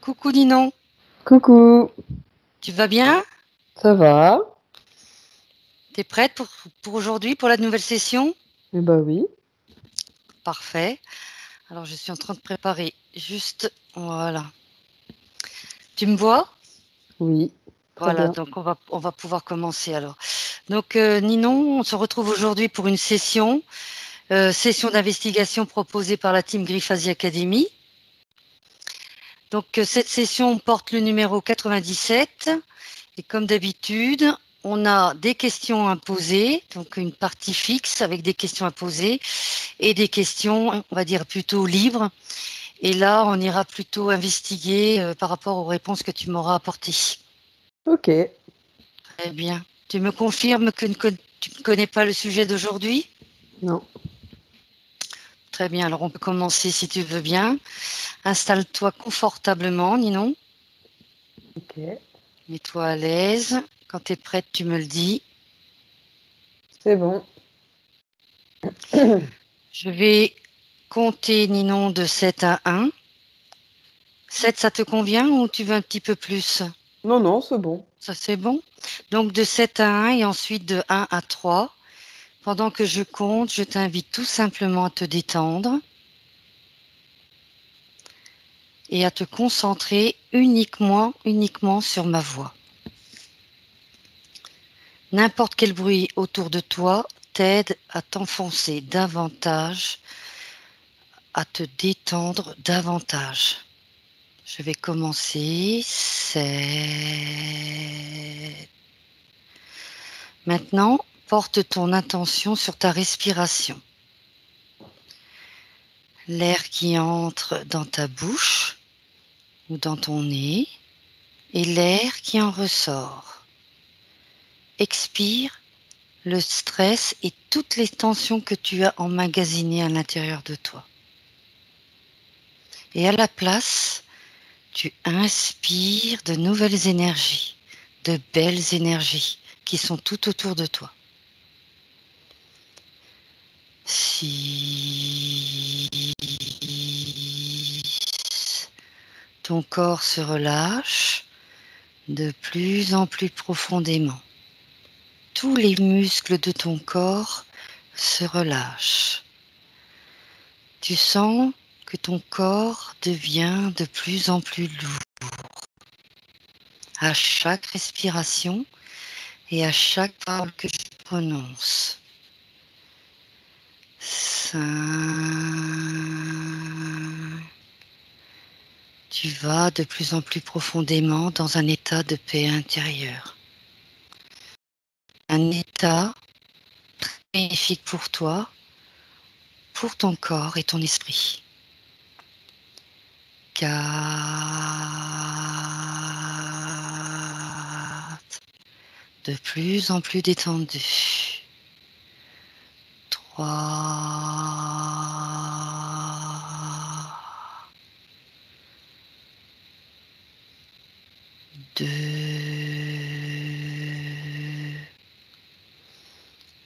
Coucou Ninon, Coucou, tu vas bien? ça va? T'es prête pour aujourd'hui, pour la nouvelle session? Eh ben oui, Parfait. Alors je suis en train de préparer juste, voilà. Tu me vois? oui, très Voilà, bien. donc on va pouvoir commencer alors. Donc Ninon, on se retrouve aujourd'hui pour une session d'investigation proposée par la team Griffasie Academy. Donc cette session porte le numéro 97. Et comme d'habitude, on a des questions à poser, donc une partie fixe avec des questions à poser et des questions, on va dire, plutôt libres. Et là, on ira plutôt investiguer par rapport aux réponses que tu m'auras apportées. Ok, Très bien. Tu me confirmes que tu ne connais pas le sujet d'aujourd'hui? non, Très bien, alors on peut commencer si tu veux bien. Installe-toi confortablement, Ninon. ok, Mets-toi à l'aise. Quand tu es prête, tu me le dis. c'est bon. Je vais compter, Ninon, de 7 à 1. 7, ça te convient ou tu veux un petit peu plus? Non, non, c'est bon. Ça, c'est bon. Donc de 7 à 1 et ensuite de 1 à 3. Pendant que je compte, je t'invite tout simplement à te détendre et à te concentrer uniquement sur ma voix. N'importe quel bruit autour de toi t'aide à t'enfoncer davantage, à te détendre davantage. Je vais commencer. 7. Maintenant, porte ton attention sur ta respiration. L'air qui entre dans ta bouche ou dans ton nez et l'air qui en ressort. Expire le stress et toutes les tensions que tu as emmagasinées à l'intérieur de toi. Et à la place, tu inspires de nouvelles énergies, de belles énergies qui sont tout autour de toi. 6. Ton corps se relâche de plus en plus profondément. Tous les muscles de ton corps se relâchent. Tu sens que ton corps devient de plus en plus lourd à chaque respiration et à chaque parole que je prononce. 5. Tu vas de plus en plus profondément dans un état de paix intérieure. Un état bénéfique pour toi, pour ton corps et ton esprit. 4. De plus en plus détendu. 3. 2.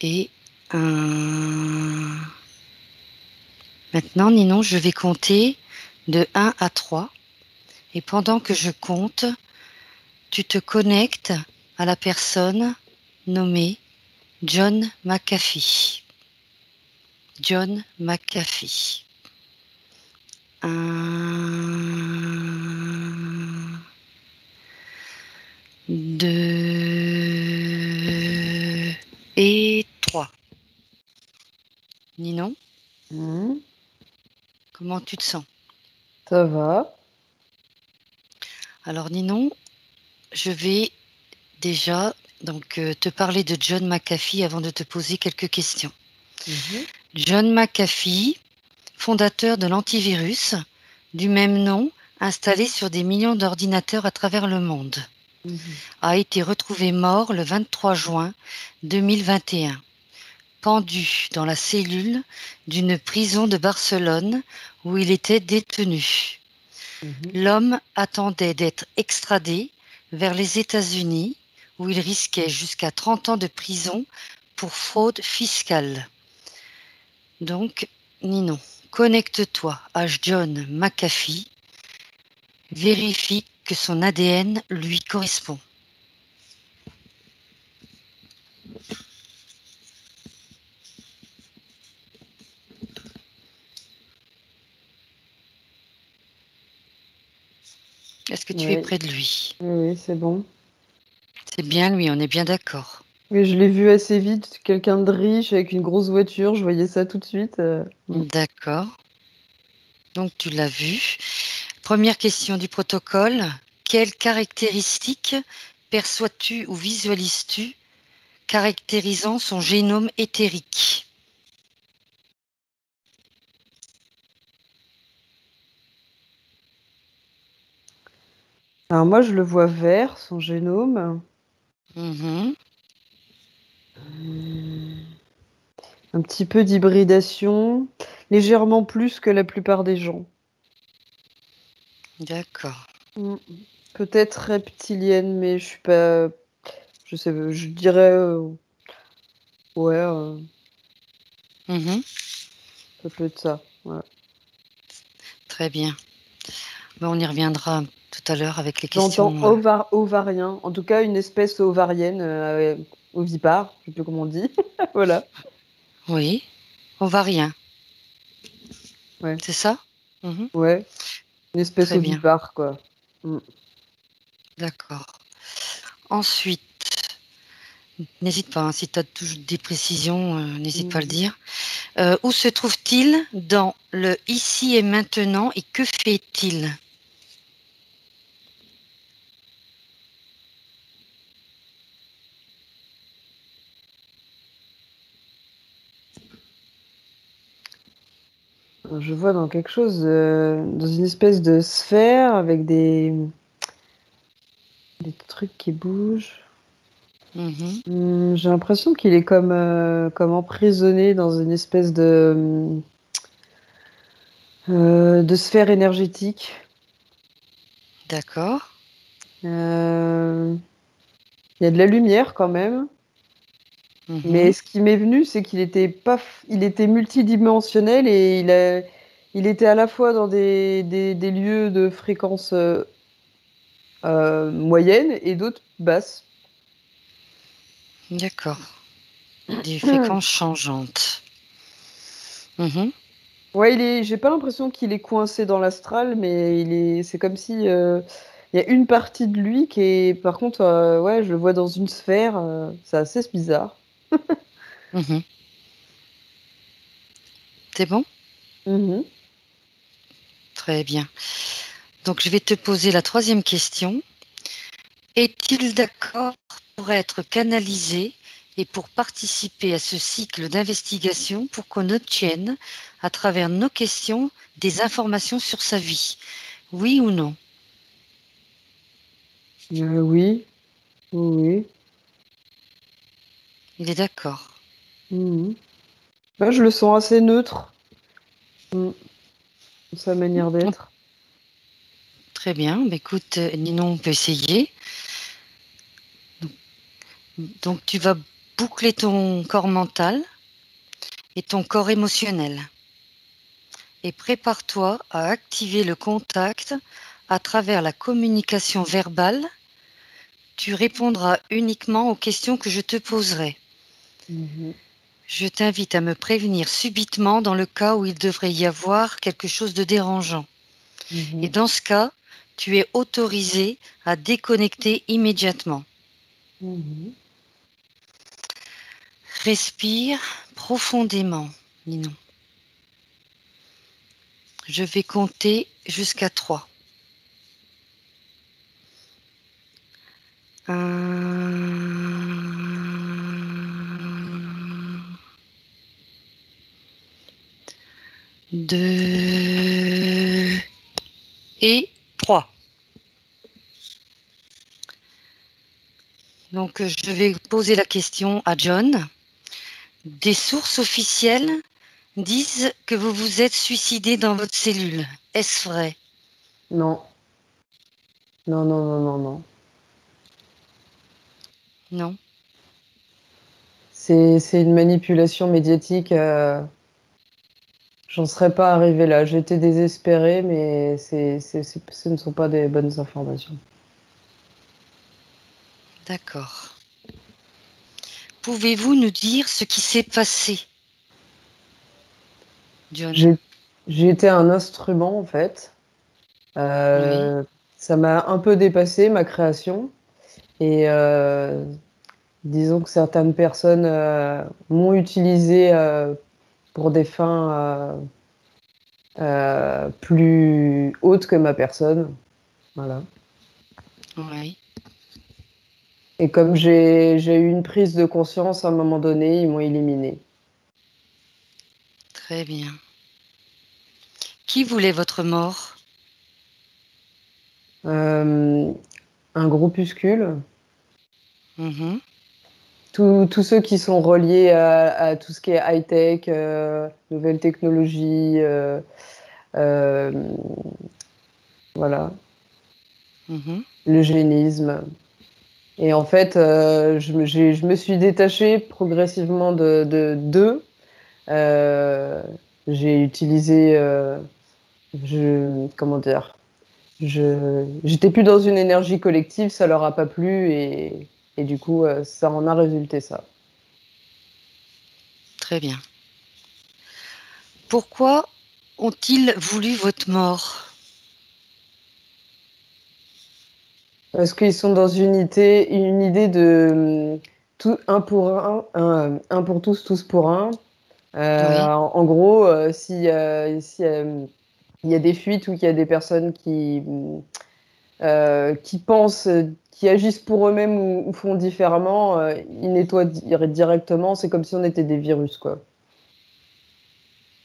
Et 1. Maintenant, Ninon, je vais compter de 1 à 3. Et pendant que je compte, tu te connectes à la personne nommée John McAfee. John McAfee. 1, 2 et 3. Ninon, Hmm, comment tu te sens? ça va. Alors Ninon, je vais déjà te parler de John McAfee avant de te poser quelques questions. Mhm, John McAfee, fondateur de l'antivirus du même nom, installé sur des millions d'ordinateurs à travers le monde, mhm, a été retrouvé mort le 23 juin 2021, pendu dans la cellule d'une prison de Barcelone où il était détenu. mhm, L'homme attendait d'être extradé vers les États-Unis où il risquait jusqu'à 30 ans de prison pour fraude fiscale. Donc, Ninon, connecte-toi à John McAfee vérifie que son ADN lui correspond. Est-ce que tu es Oui, près de lui? oui, c'est bon. C'est bien lui, on est bien d'accord. Oui, je l'ai vu assez vite, quelqu'un de riche avec une grosse voiture, je voyais ça tout de suite. D'accord. Donc tu l'as vu. Première question du protocole. Quelles caractéristiques perçois-tu ou visualises-tu caractérisant son génome éthérique? Alors moi, je le vois vert, son génome. Mhm. Un petit peu d'hybridation, légèrement plus que la plupart des gens. D'accord. Mm. Peut-être reptilienne, mais je suis pas. Je sais, je dirais. Ouais, Mhm. ça peut être ça. Ouais. Très bien. Ben, on y reviendra tout à l'heure avec les J'entends questions. ovarien, en tout cas une espèce ovarienne, ovipare, je sais plus comment on dit. Voilà. Oui, ovarien, Ouais. c'est ça? Mhm. Ouais. Une espèce Très bien, ovipare, quoi. Mm. d'accord. Ensuite, n'hésite pas, hein, si tu as toujours des précisions, n'hésite pas à le Mhm. dire. Où se trouve-t-il dans le ici et maintenant et que fait-il? Je vois dans quelque chose, dans une espèce de sphère avec des trucs qui bougent. Mhm. J'ai l'impression qu'il est comme emprisonné dans une espèce de sphère énergétique. D'accord. Euh, Il y a de la lumière quand même, mais Mhm. ce qui m'est venu, c'est qu'il était pas, il était multidimensionnel et il était à la fois dans des lieux de fréquence moyenne et d'autres basses. D'accord. Des fréquences changeantes. Mhm. Ouais, j'ai pas l'impression qu'il est coincé dans l'astral, mais c'est comme si il y a une partie de lui qui est, par contre, ouais, je le vois dans une sphère, c'est assez bizarre. Mhm. C'est bon? Mhm. Très bien. Donc, je vais te poser la troisième question. Est-il d'accord pour être canalisé et pour participer à ce cycle d'investigation pour qu'on obtienne, à travers nos questions, des informations sur sa vie? Oui ou non? Oui, oui, Il est d'accord. oui. Mhm. Là, je le sens assez neutre, dans sa manière Oh, d'être. très bien. Bah, écoute, Ninon, on peut essayer. Donc, tu vas boucler ton corps mental et ton corps émotionnel. Et prépare-toi à activer le contact à travers la communication verbale. Tu répondras uniquement aux questions que je te poserai. Mhm. Je t'invite à me prévenir subitement dans le cas où il devrait y avoir quelque chose de dérangeant. Et Mhm. dans ce cas, tu es autorisé à déconnecter immédiatement. Mhm. Respire profondément, Ninon. Je vais compter jusqu'à 3. 1, 2 et 3. Donc, je vais poser la question à John. Des sources officielles disent que vous vous êtes suicidé dans votre cellule. Est-ce vrai? Non, non, non, non, non, non. Non. C'est une manipulation médiatique. J'en serais pas arrivée là. J'étais désespérée, mais ce ne sont pas des bonnes informations. D'accord. Pouvez-vous nous dire ce qui s'est passé, John? J'ai j'ai été un instrument, en fait. Oui, Euh, Ça m'a un peu dépassé, ma création. Et disons que certaines personnes m'ont utilisé pour des fins plus hautes que ma personne. Voilà. oui, Et comme j'ai eu une prise de conscience à un moment donné, ils m'ont éliminé. très bien. Qui voulait votre mort? Euh, un groupuscule, Mhm, tous ceux qui sont reliés à tout ce qui est high-tech, nouvelles technologies, euh, voilà, mhm. l'eugénisme. Et en fait, je me suis détachée progressivement d'eux. Euh, j'ai utilisé, comment dire, j'étais plus dans une énergie collective, ça leur a pas plu et du coup, ça en a résulté ça. Très bien. Pourquoi ont-ils voulu votre mort? Parce qu'ils sont dans une idée de tout, un pour un pour tous, tous pour un. Oui, En gros, si il y a des fuites ou qu'il y a des personnes qui pensent, qui agissent pour eux-mêmes ou font différemment, ils nettoient directement. C'est comme si on était des virus, quoi.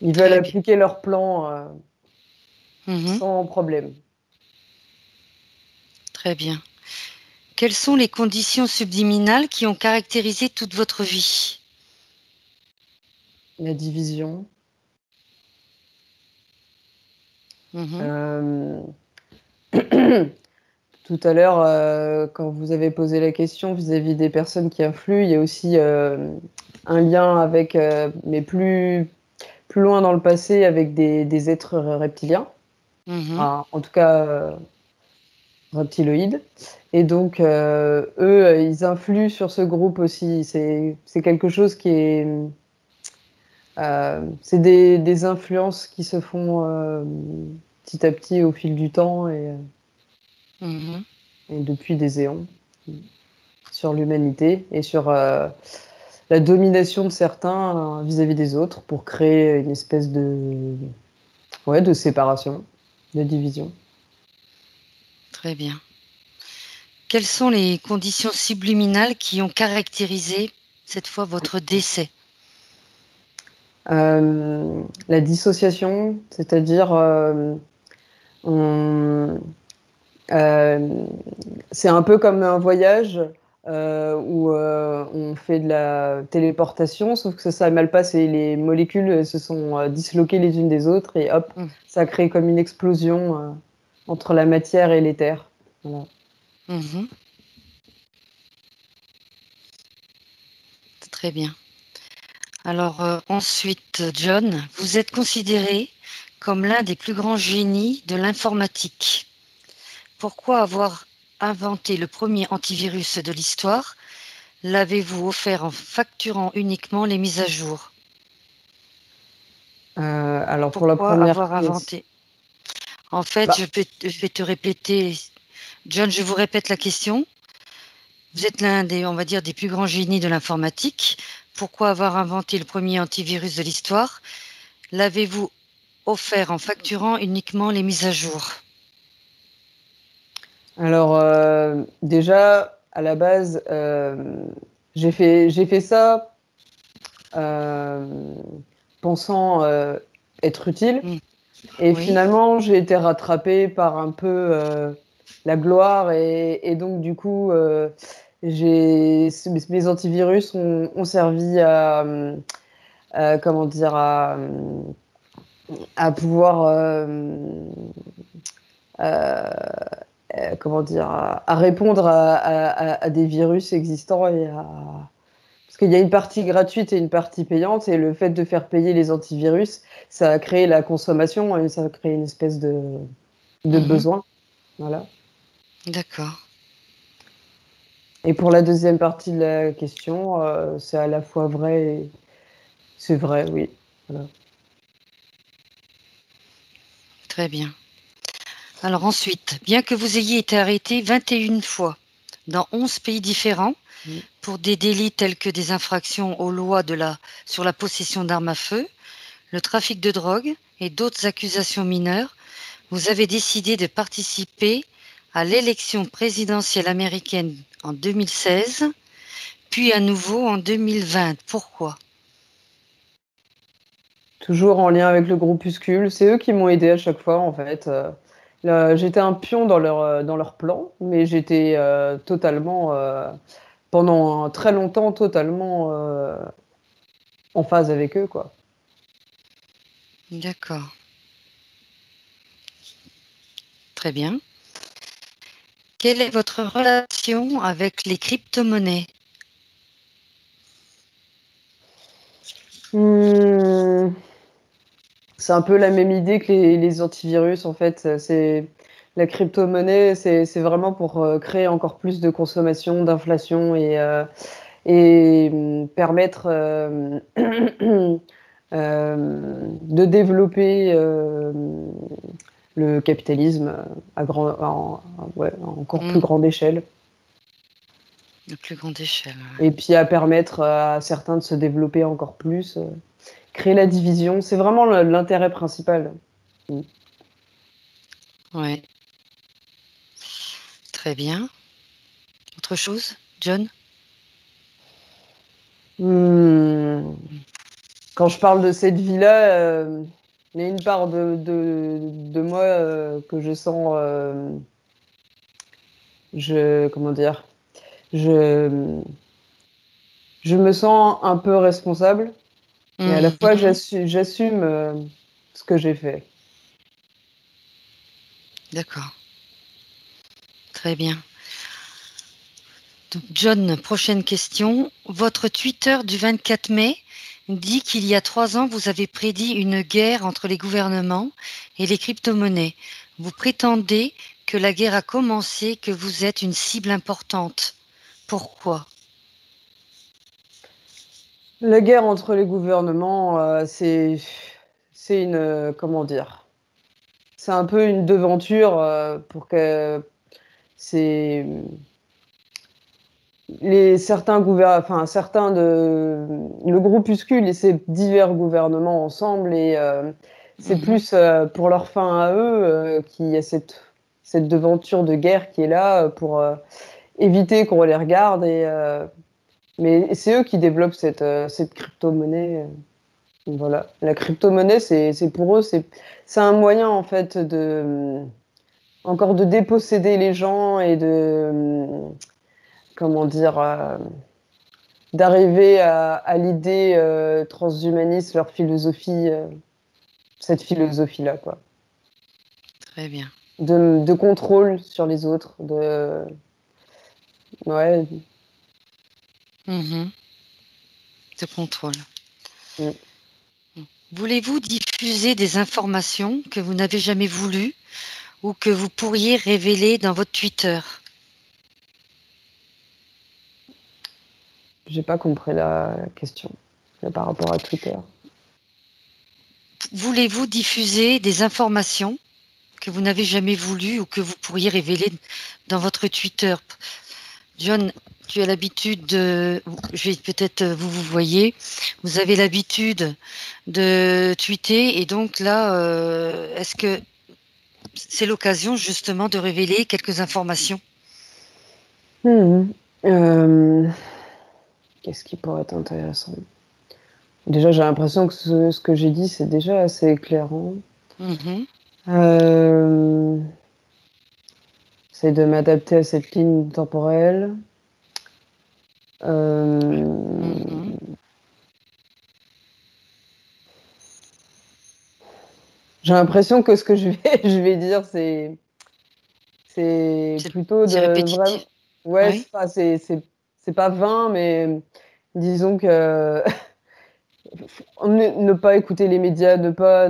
Ils veulent très bien. appliquer leur plan, Mhm, sans problème. très bien. Quelles sont les conditions subliminales qui ont caractérisé toute votre vie? La division. Mhm, Euh, Tout à l'heure, quand vous avez posé la question vis-à-vis des personnes qui influent, il y a aussi un lien avec, mais plus loin dans le passé, avec des êtres reptiliens. mhm, Enfin, en tout cas, reptiloïdes. Et donc, eux, ils influent sur ce groupe aussi. C'est quelque chose qui est... c'est des influences qui se font petit à petit au fil du temps mhm. et depuis des éons sur l'humanité et sur la domination de certains vis-à-vis des autres pour créer une espèce ouais, de séparation, de division. Très bien. Quelles sont les conditions subliminales qui ont caractérisé cette fois votre décès? La dissociation, c'est-à-dire on, euh, c'est un peu comme un voyage où on fait de la téléportation, sauf que ça s'est mal passé. Les molécules se sont disloquées les unes des autres et hop, Mm, ça crée comme une explosion entre la matière et l'éther. Voilà. mhm. Très bien. Alors ensuite, John, vous êtes considéré comme l'un des plus grands génies de l'informatique. Pourquoi avoir inventé le premier antivirus de l'histoire? L'avez-vous offert en facturant uniquement les mises à jour? Alors pour la Pourquoi première avoir question, inventé? En fait, bah, je vais te répéter. John, je vous répète la question. Vous êtes l'un des, on va dire, des plus grands génies de l'informatique. Pourquoi avoir inventé le premier antivirus de l'histoire? L'avez-vous offert en facturant uniquement les mises à jour? alors déjà à la base, j'ai fait ça euh, pensant être utile. Hmm, Et oui. finalement, j'ai été rattrapée par un peu la gloire et donc du coup, mes antivirus ont servi comment dire, à pouvoir, euh, comment dire, à répondre à des virus existants et Parce qu'il y a une partie gratuite et une partie payante, et le fait de faire payer les antivirus, ça a créé la consommation et ça a créé une espèce de besoin. Voilà. D'accord. Et pour la deuxième partie de la question, c'est à la fois vrai et... C'est vrai, oui. Voilà. Très bien. Alors ensuite, bien que vous ayez été arrêté 21 fois dans 11 pays différents Mm. pour des délits tels que des infractions aux lois sur la possession d'armes à feu, le trafic de drogue et d'autres accusations mineures, vous avez décidé de participer à l'élection présidentielle américaine en 2016, puis à nouveau en 2020. Pourquoi? Toujours en lien avec le groupuscule. C'est eux qui m'ont aidé à chaque fois, en fait. Là, j'étais un pion dans leur plan, mais j'étais totalement, pendant très longtemps, totalement en phase avec eux, quoi. D'accord. Très bien. Quelle est votre relation avec les crypto-monnaies? Hmm, c'est un peu la même idée que les antivirus, en fait. C'est la crypto-monnaie, c'est vraiment pour créer encore plus de consommation, d'inflation et permettre de développer le capitalisme ouais, à encore plus Hmm, grande échelle. à plus grande échelle. Et puis à permettre à certains de se développer encore plus, créer la division. C'est vraiment l'intérêt principal. Mm. Ouais, très bien. Autre chose, John? Hmm. Quand je parle de cette vie-là, il y a une part de moi que je sens, comment dire, je, je me sens un peu responsable, et à la fois Mhm. j'assume ce que j'ai fait. D'accord, très bien. Donc, John, prochaine question. Votre Twitter du 24 mai dit qu'il y a 3 ans, vous avez prédit une guerre entre les gouvernements et les crypto-monnaies. Vous prétendez que la guerre a commencé, que vous êtes une cible importante. Pourquoi? La guerre entre les gouvernements, c'est une, comment dire, c'est un peu une devanture pour que c'est certains le groupuscule et ses divers gouvernements ensemble, et c'est Mhm. plus pour leur fin à eux qu'il y a cette devanture de guerre qui est là pour éviter qu'on les regarde, mais c'est eux qui développent cette crypto-monnaie. Voilà. La crypto-monnaie, c'est pour eux, c'est un moyen en fait encore de déposséder les gens et comment dire, d'arriver à l'idée transhumaniste, leur philosophie, cette philosophie-là, quoi. Très bien. De contrôle sur les autres, ouais. Mhm. De contrôle. Mm. Voulez-vous diffuser des informations que vous n'avez jamais voulu ou que vous pourriez révéler dans votre Twitter? J'ai pas compris la question par rapport à Twitter. Voulez-vous diffuser des informations que vous n'avez jamais voulu ou que vous pourriez révéler dans votre Twitter? John, tu as l'habitude je vais peut-être vous voyez, vous avez l'habitude de tweeter et donc là, est-ce que c'est l'occasion justement de révéler quelques informations? Mhm. Euh, Qu'est-ce qui pourrait être intéressant? Déjà, j'ai l'impression que ce que j'ai dit, c'est déjà assez éclairant. Mhm, Euh, J'essaie de m'adapter à cette ligne temporelle. mhm. J'ai l'impression que ce que je vais dire, c'est C'est plutôt c'est de vraiment. répétitif. Ouais, Oui. c'est pas vain, mais disons que ne pas écouter les médias, ne pas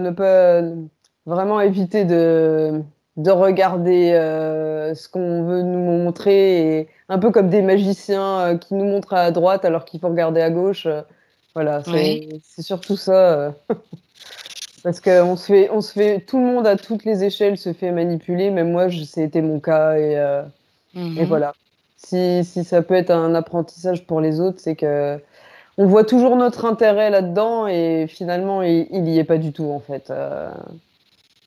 vraiment éviter de regarder ce qu'on veut nous montrer, et un peu comme des magiciens qui nous montrent à droite alors qu'il faut regarder à gauche. Voilà, Oui. c'est surtout ça. Parce que tout le monde à toutes les échelles se fait manipuler. Même moi, c'était mon cas, et Mhm. voilà. Si ça peut être un apprentissage pour les autres, c'est que on voit toujours notre intérêt là-dedans et finalement, il y est pas du tout, en fait.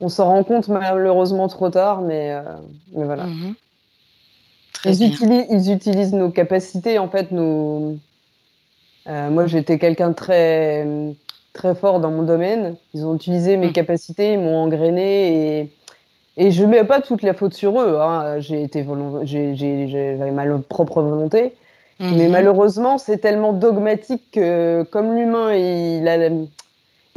On s'en rend compte malheureusement trop tard, mais voilà. Mhm. Très bien. Ils utilisent nos capacités, en fait, moi, j'étais quelqu'un de très fort dans mon domaine. Ils ont utilisé mes Mm. capacités, ils m'ont engrainé, et je mets pas toute la faute sur eux, hein. J'avais ma propre volonté. Mais Mhm. malheureusement, c'est tellement dogmatique que, comme l'humain,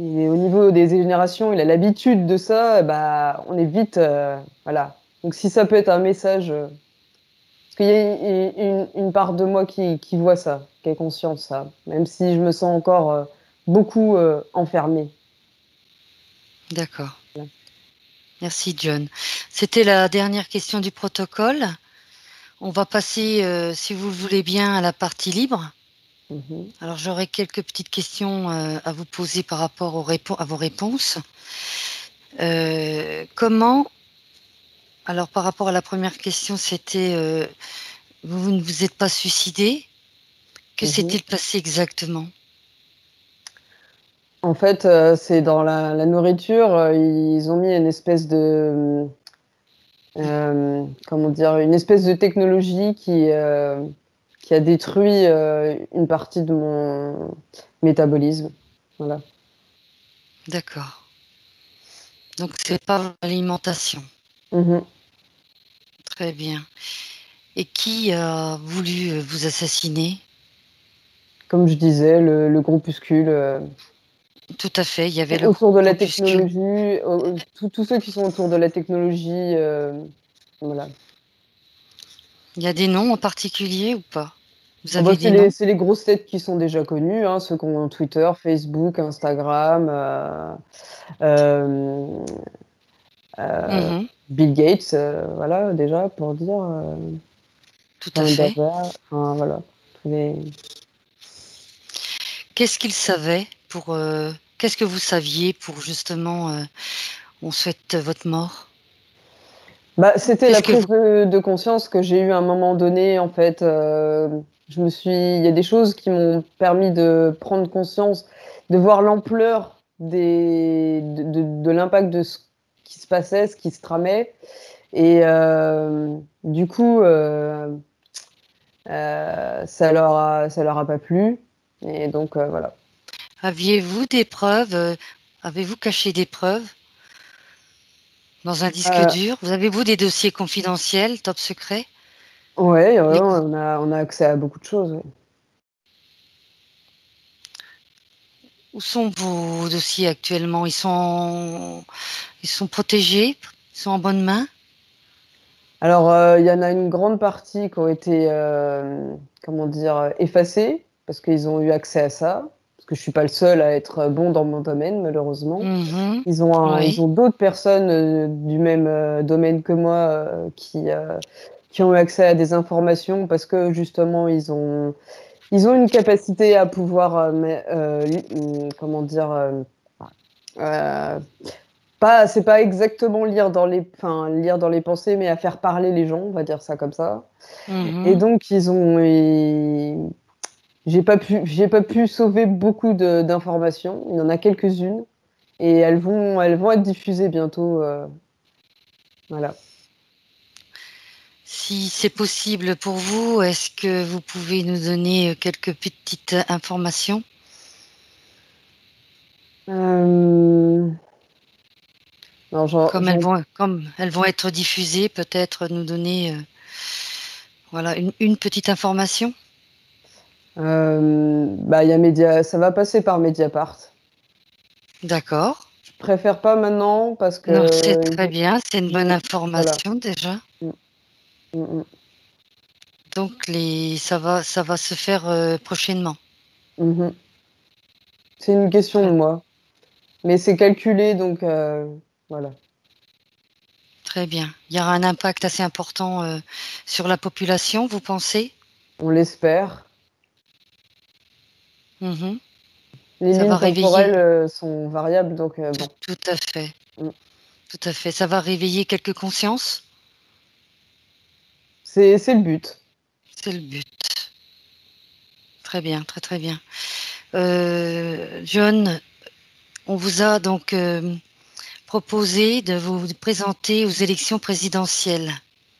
au niveau des générations, il a l'habitude de ça, bah, on est vite, voilà. Donc, si ça peut être un message, parce qu'il y a une part de moi qui voit ça, qui est consciente de ça, même si je me sens encore beaucoup enfermée. D'accord. Voilà. Merci, John. C'était la dernière question du protocole. On va passer, si vous le voulez bien, à la partie libre. Mhm. Alors, j'aurai quelques petites questions à vous poser par rapport à vos réponses. Comment, alors par rapport à la première question, c'était vous ne vous êtes pas suicidé. Que Mhm. s'est-il passé exactement? En fait, c'est dans la nourriture, ils ont mis une espèce de, comment dire, une espèce de technologie qui a détruit une partie de mon métabolisme. Voilà. D'accord. Donc, c'est pas l'alimentation. Mhm. Très bien. Et qui a voulu vous assassiner? Comme je disais, le groupuscule Tout à fait, il y avait le autour de la groupuscule. technologie, tous ceux qui sont autour de la technologie, voilà. Il y a des noms en particulier ou pas? Vous Oh bah, avez des noms? c'est les grosses têtes qui sont déjà connues, hein, ceux qui ont Twitter, Facebook, Instagram, euh, euh, Mhm. Bill Gates, voilà, déjà, pour dire, Tout à enfin, fait. Bavar, enfin, voilà. tous les- Qu'est-ce qu'il savait pour qu'est-ce que vous saviez pour justement on souhaite votre mort? Bah, c'était la Qu'est-ce que prise vous de conscience que j'ai eue à un moment donné, en fait. Il y a des choses qui m'ont permis de prendre conscience, de voir l'ampleur de l'impact de ce qui se passait, ce qui se tramait. Et du coup, ça leur a pas plu. Et donc, voilà. aviez-vous des preuves avez-vous caché des preuves dans un disque Euh, dur? Vous avez-vous des dossiers confidentiels, top secret? ouais, Les- on a accès à beaucoup de choses. Ouais. Où sont vos dossiers actuellement? Ils sont protégés? Ils sont en bonne main? Alors, il y en a une grande partie qui ont été, comment dire, effacées, parce qu'ils ont eu accès à ça, parce que je suis pas le seul à être bon dans mon domaine, malheureusement. Mhm. Ils Oui. ont d'autres personnes du même domaine que moi qui ont eu accès à des informations parce que justement, ils ont une capacité à pouvoir, comment dire, euh, c'est pas exactement lire dans les pensées, mais à faire parler les gens, on va dire ça comme ça. Et Mhm. donc, j'ai pas pu sauver beaucoup d'informations. Il y en a quelques-unes et elles vont être diffusées bientôt. Voilà. Si c'est possible pour vous, est-ce que vous pouvez nous donner quelques petites informations? Euh, non, Comme elles vont être diffusées, peut-être nous donner voilà, une petite information? bah, il y a ça va passer par Mediapart. D'accord. Je préfère pas maintenant parce Non, c'est que très bien, c'est une bonne voilà. information déjà. Mm, mm, mm. Donc ça va se faire prochainement. Mmh. C'est une question Très de moi, mais c'est calculé donc voilà. très bien. Il y aura un impact assez important, sur la population, vous pensez? On l'espère. Mmh. Les Ça lignes va réveiller temporelles, sont variables donc tout bon. tout à fait, Mmh. tout à fait. Ça va réveiller quelques consciences? C'est le but. C'est le but. Très bien, très, très bien. John, on vous a donc, proposé de vous présenter aux élections présidentielles.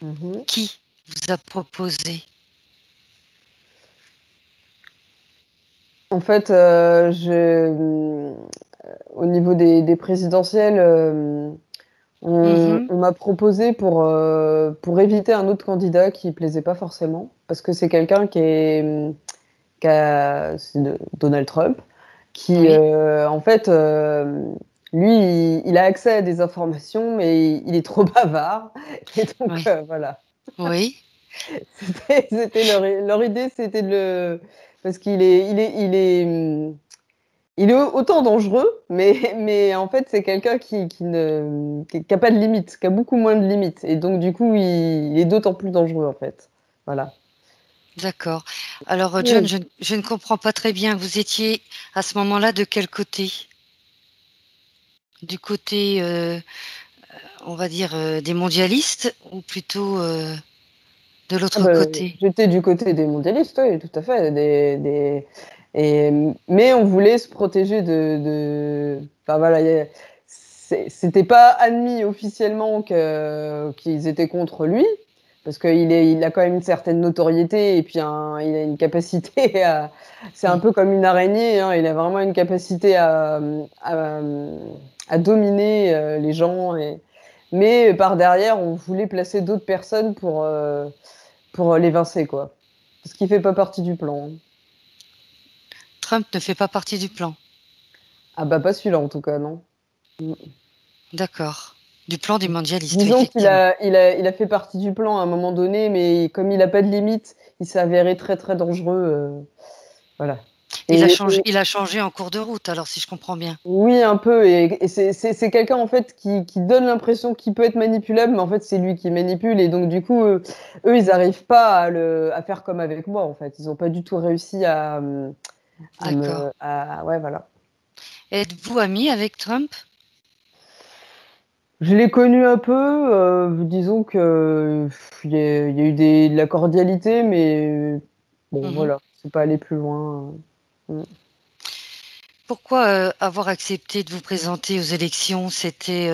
Mmh. Qui vous a proposé? En fait, au niveau des présidentielles, Mmh. on m'a proposé pour éviter un autre candidat qui plaisait pas forcément, parce que c'est quelqu'un c'est Donald Trump, qui, Oui, en fait, lui, il a accès à des informations, mais il est trop bavard et donc oui, voilà. oui, C'était leur idée, c'était de le parce qu'il est autant dangereux, mais en fait, c'est quelqu'un qui a pas de limites, qui a beaucoup moins de limites et donc du coup, il est d'autant plus dangereux, en fait. Voilà. d'accord. Alors, John, Oui. je ne comprends pas très bien. Vous étiez à ce moment-là de quel côté? Du côté, on va dire, des mondialistes ou plutôt, de Ah l'autre bah, côté? j'étais du côté des mondialistes, oui, tout à fait, mais on voulait se protéger enfin voilà, c'était pas admis officiellement qu'ils étaient contre lui, parce qu'il a quand même une certaine notoriété et puis il a une capacité à c'est un Mmh. peu comme une araignée, hein, il a vraiment une capacité à dominer, les gens mais par derrière, on voulait placer d'autres personnes pour l'évincer, quoi. Parce qu'il fait pas partie du plan, hein. Trump ne fait pas partie du plan. Ah bah, pas celui-là en tout cas, non. Mmh. D'accord. Du plan des mondialistes, oui, Disons qu'il effectivement. a fait partie du plan à un moment donné, mais comme il a pas de limite, il s'est avéré très, très dangereux, voilà. Et Il a changé en cours de route alors, si je comprends bien? oui, un peu et c'est quelqu'un en fait qui donne l'impression qu'il peut être manipulable, mais en fait, c'est lui qui manipule et donc du coup, eux, ils arrivent pas à faire comme avec moi, en fait. Ils ont pas du tout réussi D'accord. ouais, voilà. Êtes-vous ami avec Trump? Je l'ai connu un peu, disons que il y a eu de la cordialité, mais bon, Mmh. voilà, c'est pas allé plus loin, mmh. Pourquoi, avoir accepté de vous présenter aux élections? C'était,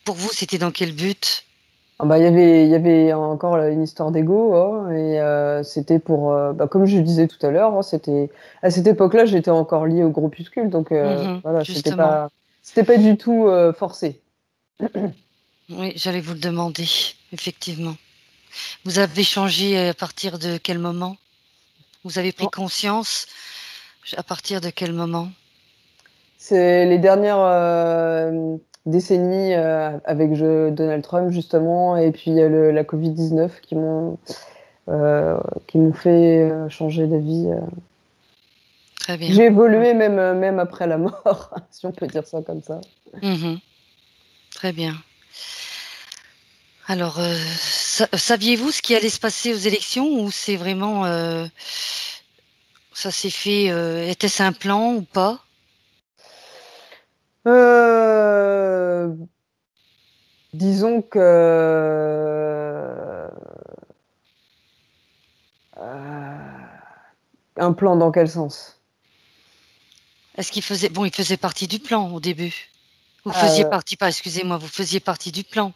pour vous, c'était dans quel but? Ah bah, il y avait encore là une histoire d'ego, hein et c'était pour, bah, comme je disais tout à l'heure, hein, c'était à cette époque-là, j'étais encore liée au groupuscule donc voilà, Justement. c'était pas du tout, forcé. Oui, j'allais vous le demander, effectivement. Vous avez changé à partir de quel moment? Vous avez pris Non, conscience à partir de quel moment? c'est les dernières, décennies, avec Donald Trump justement et puis il y a le la Covid-19 heu, qui m'ont fait, changer d'avis, Très bien. J'ai évolué même après la mort, si on peut dire ça comme ça. Mmh. Très bien. Alors, saviez-vous ce qui allait se passer aux élections ou c'est vraiment, ça s'est fait, était-ce un plan ou pas? Heu, disons que, un plan dans quel sens? Est-ce qu'il faisait bon, il faisait partie du plan au début? Vous faisiez Heu, partie pas excusez-moi, vous faisiez partie du plan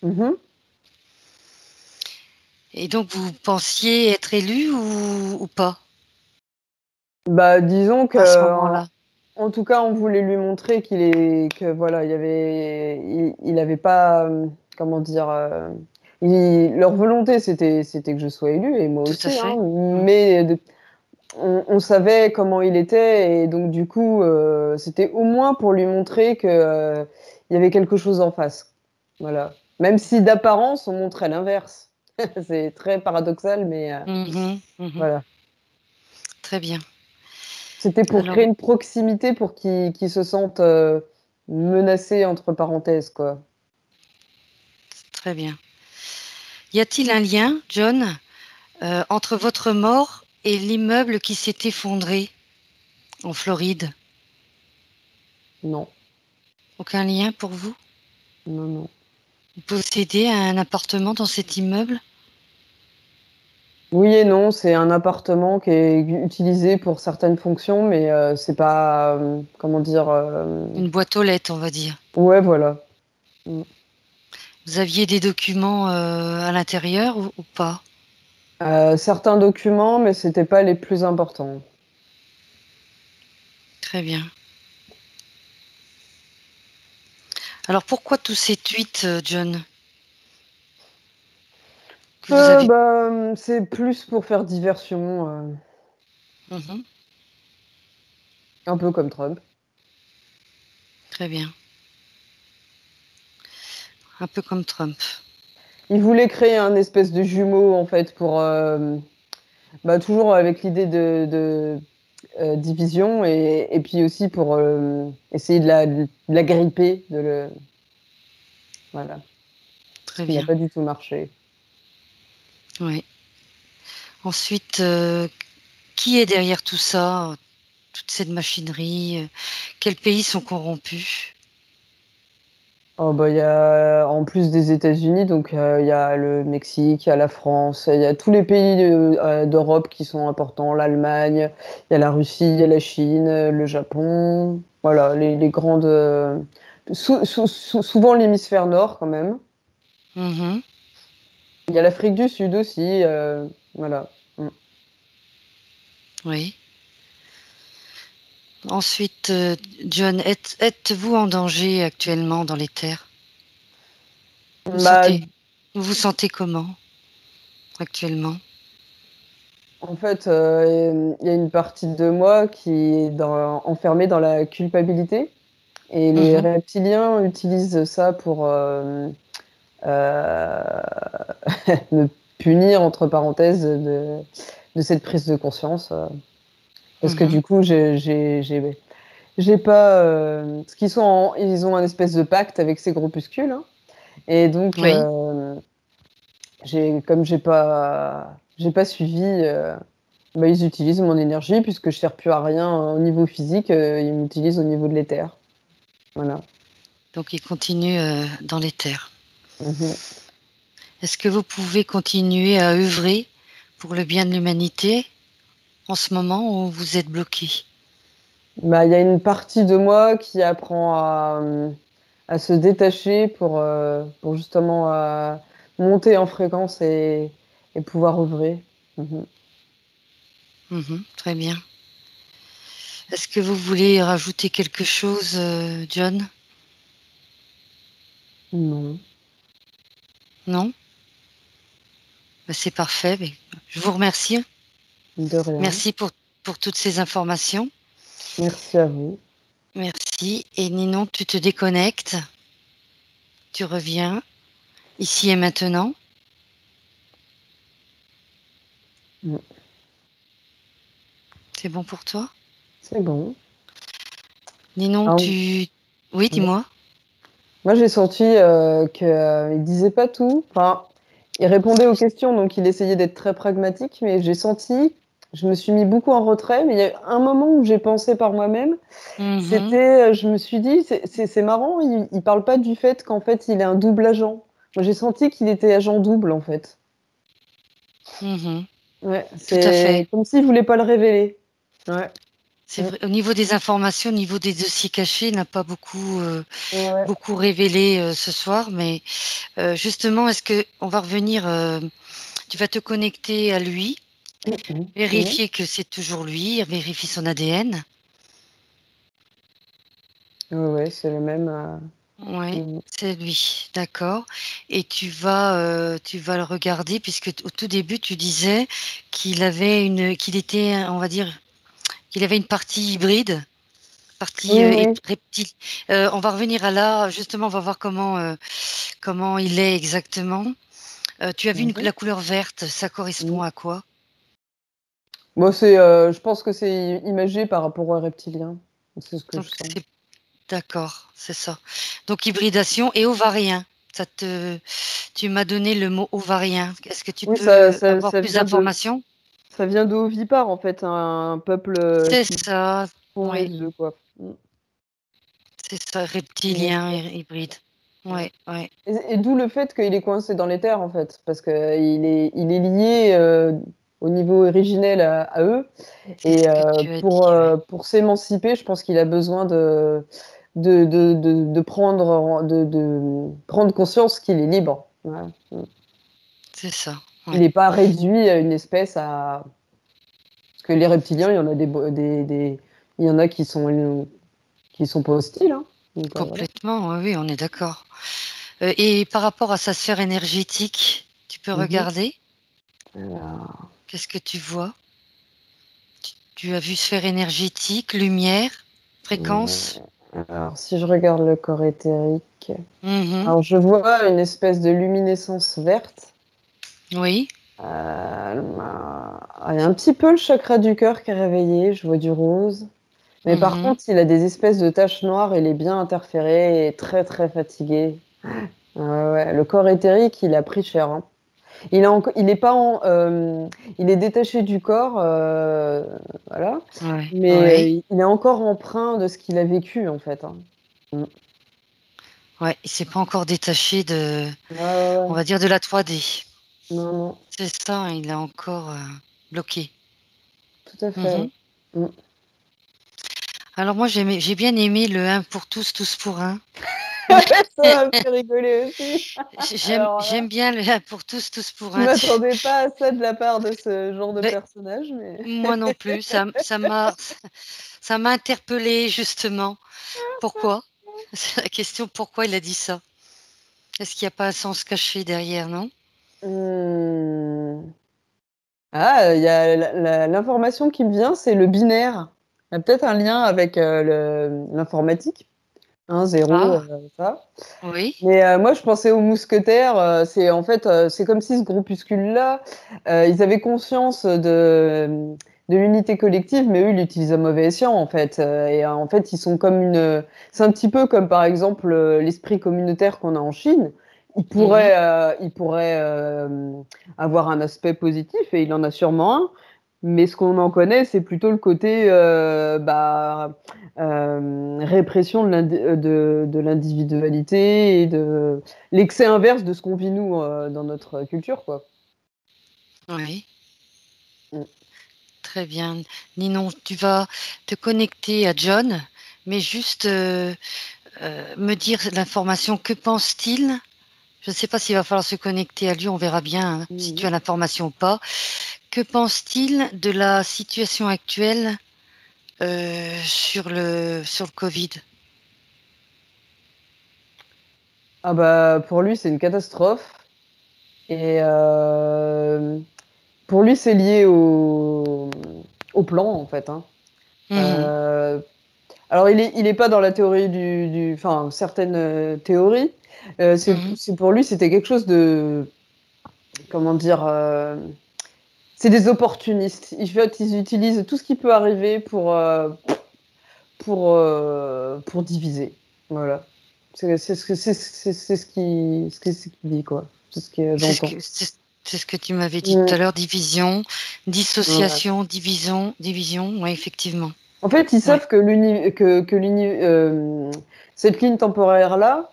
mmh mh. et donc vous pensiez être élu ou pas, Bah, disons à ce qu'en moment-là? en tout cas, on voulait lui montrer que voilà, il avait pas, comment dire? Leur volonté, c'était que je sois élue et moi Tout à aussi, hein, fait. Mmh. mais on savait comment il était et donc du coup, c'était au moins pour lui montrer que, il y avait quelque chose en face. Voilà. Même si d'apparence, on montrait l'inverse. C'est très paradoxal, mais Mmh mh. Mmh. voilà. Très bien. C'était pour Alors, créer une proximité pour qu'ils se sentent menacés, entre parenthèses, quoi. très bien. Y a-t-il un lien, John, entre votre mort et l'immeuble qui s'est effondré en Floride? Non, Aucun lien pour vous? non, non. Vous possédez un appartement dans cet immeuble? Oui et non, c'est un appartement qui est utilisé pour certaines fonctions, mais c'est pas, comment dire, Une boîte aux lettres, on va dire. ouais, voilà. Mm. Vous aviez des documents à l'intérieur ou pas? Certains documents, mais c'était pas les plus importants. Très bien. Alors pourquoi tous ces tweets, John, que vous avez? Bah, c'est plus pour faire diversion, Mhm, un peu comme Trump. très bien. Un peu comme Trump. Il voulait créer un espèce de jumeau, en fait, pour, bah, toujours avec l'idée de division et puis aussi pour essayer de la gripper, voilà, ce Très qui n'a bien. pas du tout marché. Oui. Ensuite, qui est derrière tout ça, toute cette machinerie? Quels pays sont corrompus? Oh, bah, il y a, en plus des États-Unis, donc il y a le Mexique, il y a la France, il y a tous les pays d'Europe qui sont importants, l'Allemagne, il y a la Russie, il y a la Chine, le Japon, voilà, les grandes, souvent l'hémisphère nord quand même. Mhm, Il y a l'Afrique du Sud aussi, voilà. Mm. oui. Ensuite, John, êtes-vous en danger actuellement dans les terres? Vous Bah, sentez, vous vous sentez comment actuellement? en fait, il y a une partie de moi qui est enfermée dans la culpabilité. Et les Mhm, reptiliens utilisent ça pour euh, me punir, entre parenthèses, de cette prise de conscience. Parce que mhm, du coup, j'ai pas. Parce qu'ils ils ont un espèce de pacte avec ces groupuscules, hein. Et donc, oui. comme j'ai pas suivi, bah, ils utilisent mon énergie puisque je sers plus à rien au niveau physique, ils m'utilisent au niveau de l'éther. Voilà. Donc il continue dans les terres. Mhm. Est-ce que vous pouvez continuer à œuvrer pour le bien de l'humanité en ce moment où vous êtes bloqué? Bah, il y a une partie de moi qui apprend à se détacher pour justement monter en fréquence et pouvoir œuvrer. Mhm. Mhm, très bien. Est-ce que vous voulez rajouter quelque chose, John? Non, Non? Ben, c'est parfait. Ben, je vous remercie. de rien. Merci pour toutes ces informations. Merci à vous. Merci. Et Ninon, tu te déconnectes. Tu reviens ici et maintenant. Mm. C'est bon pour toi? C'est bon. Ninon, Alors, tu... Oui, oui. dis-moi. Moi, j'ai senti qu'il disait pas tout. Enfin, il répondait aux questions, donc il essayait d'être très pragmatique, mais j'ai senti, je me suis mis beaucoup en retrait, mais il y a un moment où j'ai pensé par moi-même. Mhm, C'était, je me suis dit, c'est marrant, il parle pas du fait qu'en fait, il est un double agent. Moi, j'ai senti qu'il était agent double, en fait. mhm. Ouais, Tout à fait. c'est comme s'il voulait pas le révéler. Ouais. C'est Mm. vrai. Au niveau des informations, au niveau des dossiers cachés, il n'a pas Ouais. beaucoup révélé ce soir. Mais justement, est-ce que on va revenir? Tu vas te connecter à lui, Mhm. Mhm. vérifier que c'est toujours lui, vérifier son ADN. Ouais, ouais, c'est le même. Oui, Mhm. c'est lui, d'accord. Et tu vas le regarder puisque au tout début tu disais qu'il était, on va dire, qu'il avait une partie hybride, partie Oui, oui. reptile. On va revenir à là, justement, on va voir comment il est exactement. Tu as vu Mhm. la couleur verte, ça correspond Mhm. à quoi? Moi, je pense que c'est imagé par rapport aux reptiliens. C'est ce que Donc je sens. c'est d'accord, c'est ça. Donc hybridation et ovarien. Tu m'as donné le mot ovarien. Est-ce que tu Oui, peux avoir plus vient d'informations? ça vient de Ovipare, en fait, un peuple C'est qui ça, font les oui, deux, quoi. c'est ça, Une reptilien espèce. et hybride. Ouais. Ouais, ouais, Et d'où le fait qu'il est coincé dans les terres, en fait, parce qu'il est lié au niveau originel à eux. c'est Et ce que tu as dit, ouais. pour s'émanciper, je pense qu'il a besoin de prendre conscience qu'il est libre. Voilà. C'est ça, Il ouais. n'est pas réduit à une espèce à. Parce que les reptiliens, il y en a il y en a qui sont pas hostiles, hein. Donc, voilà. Complètement, oui, oui, on est d'accord. Et par rapport à sa sphère énergétique, tu peux Mhm. regarder? Alors, Qu'est-ce que tu vois? Tu as vu sphère énergétique, lumière, fréquence? alors, si je regarde le corps éthérique, Mhm. alors je vois une espèce de luminescence verte. Oui. Il y a un petit peu le chakra du cœur qui est réveillé, je vois du rose. Mais par Mhm. contre, il a des espèces de taches noires, il est bien interféré et très très fatigué. Ouais, ouais, le corps éthérique, il a pris cher, hein. Il est pas il est détaché du corps, voilà, Ouais, mais ouais, il est encore empreint de ce qu'il a vécu, en fait, hein. Mm. ouais. Il s'est pas encore détaché Ouais, ouais, on ouais. va dire de la 3D. Non, non, C'est ça, hein, il est encore bloqué. tout à fait. Mhm. Ouais. Mm. Alors moi, j'ai bien aimé le un pour tous, tous pour un. Ça m'a fait rigoler aussi. Alors là, J'aime bien le un pour tous, tous pour je un. m'attendais pas à ça de la part de ce genre de Ben, personnage, mais moi non plus. Ça m'a interpellée justement. Pourquoi? C'est la question. Pourquoi il a dit ça? Est-ce qu'il n'y a pas un sens caché derrière, non? Mmh. Ah, il y a l'information qui me vient, c'est le binaire. Il y a peut-être un lien avec, l'informatique, 1, 0, Ah, ça. oui. Mais, moi je pensais aux mousquetaires, c'est en fait, c'est comme si ce groupuscule-là, ils avaient conscience de l'unité collective, mais eux, ils l'utilisent à mauvais escient, en fait, et en fait, ils sont comme c'est un petit peu comme, par exemple, l'esprit communautaire qu'on a en Chine. Mhm. Il pourrait, avoir un aspect positif et il en a sûrement un, mais ce qu'on en connaît, c'est plutôt le côté, répression de l'individualité et de l'excès inverse de ce qu'on vit nous dans notre culture, quoi. Oui, Mm. très bien. Ninon, tu vas te connecter à John, mais juste me dire l'information. Que pense-t-il? Je ne sais pas s'il va falloir se connecter à lui, on verra bien hein, si tu Mhm. as l'information ou pas. Que pense-t-il de la situation actuelle sur le Covid? Ah bah pour lui c'est une catastrophe et pour lui c'est lié au plan en fait, hein. Mhm, Euh, alors il est pas dans la théorie enfin certaines théories. mhm. C'est pour lui c'était quelque chose de comment dire. C'est des opportunistes. En fait, ils utilisent tout ce qui peut arriver pour diviser. Voilà. C'est ce qu'il dit, quoi. C'est ce que C'est ce j'entends. que c'est ce que tu m'avais dit tout Mm. à l'heure, division, Ouais. dissociation, division, division, oui, effectivement. En fait, ils Ouais. savent cette ligne temporelle-là,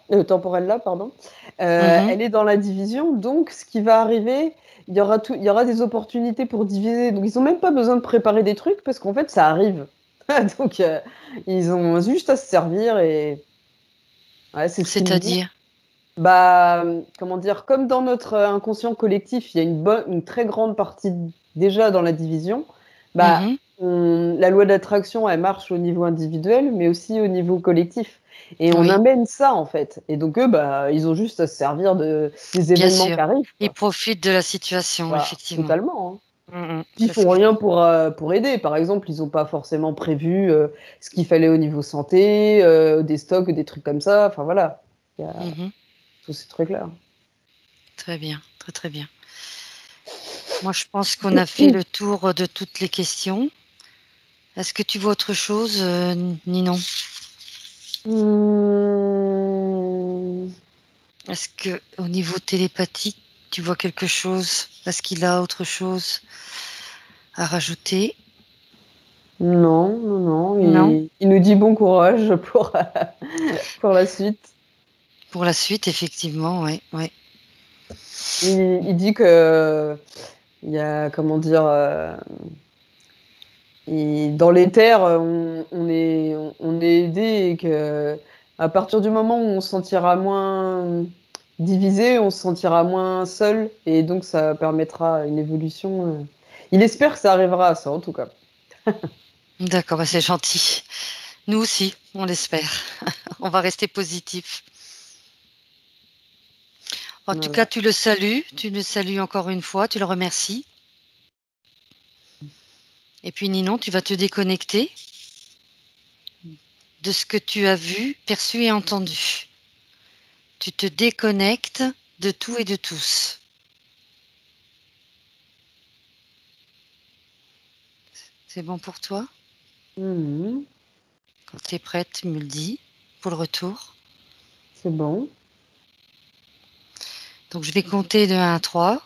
pardon, Mhm. elle est dans la division. Donc, ce qui va arriver, il y aura des opportunités pour diviser. Donc, ils ont même pas besoin de préparer des trucs parce qu'en fait, ça arrive. Donc, ils ont juste à se servir et ouais, c'est ce qu'il me dit. C'est-à-dire? Bah, comment dire, comme dans notre inconscient collectif, il y a une très grande partie déjà dans la division, bah, Mhm. la loi d'attraction, elle marche au niveau individuel, mais aussi au niveau collectif. Et on Oui, amène ça, en fait. Et donc, eux, bah, ils ont juste à se servir des bien événements qui sûr. arrivent, Ils quoi. profitent de la situation, Voilà, effectivement. totalement, hein. Mhm. Puis ils C'est ce font que rien pour aider. Par exemple, ils n'ont pas forcément prévu ce qu'il fallait au niveau santé, des stocks, des trucs comme ça. Enfin, voilà. Il y a Mhm. tous ces trucs-là. Très bien, très très bien. Moi, je pense qu'on a fait le tour de toutes les questions. Est-ce que tu vois autre chose, Ninon? Hmm, Est-ce que au niveau télépathique, tu vois quelque chose? Est-ce qu'il a autre chose à rajouter? non, non, non. Non? Il nous dit bon courage pour, pour la suite. Pour la suite, effectivement, ouais, ouais. Il dit que il y a, comment dire, dans les terres, on est aidé et que à partir du moment où on se sentira moins divisé, on se sentira moins seul et donc ça permettra une évolution. Il espère que ça arrivera à ça, en tout cas. D'accord, bah c'est gentil. Nous aussi, on l'espère. On va rester positif. En tout cas, Voilà. tu le salues encore une fois, tu le remercies. Et puis Ninon, tu vas te déconnecter de ce que tu as vu, perçu et entendu. Tu te déconnectes de tout et de tous. C'est bon pour toi? Mhm. Quand tu es prête, tu me le dis pour le retour. C'est bon. Donc je vais compter de 1 à 3.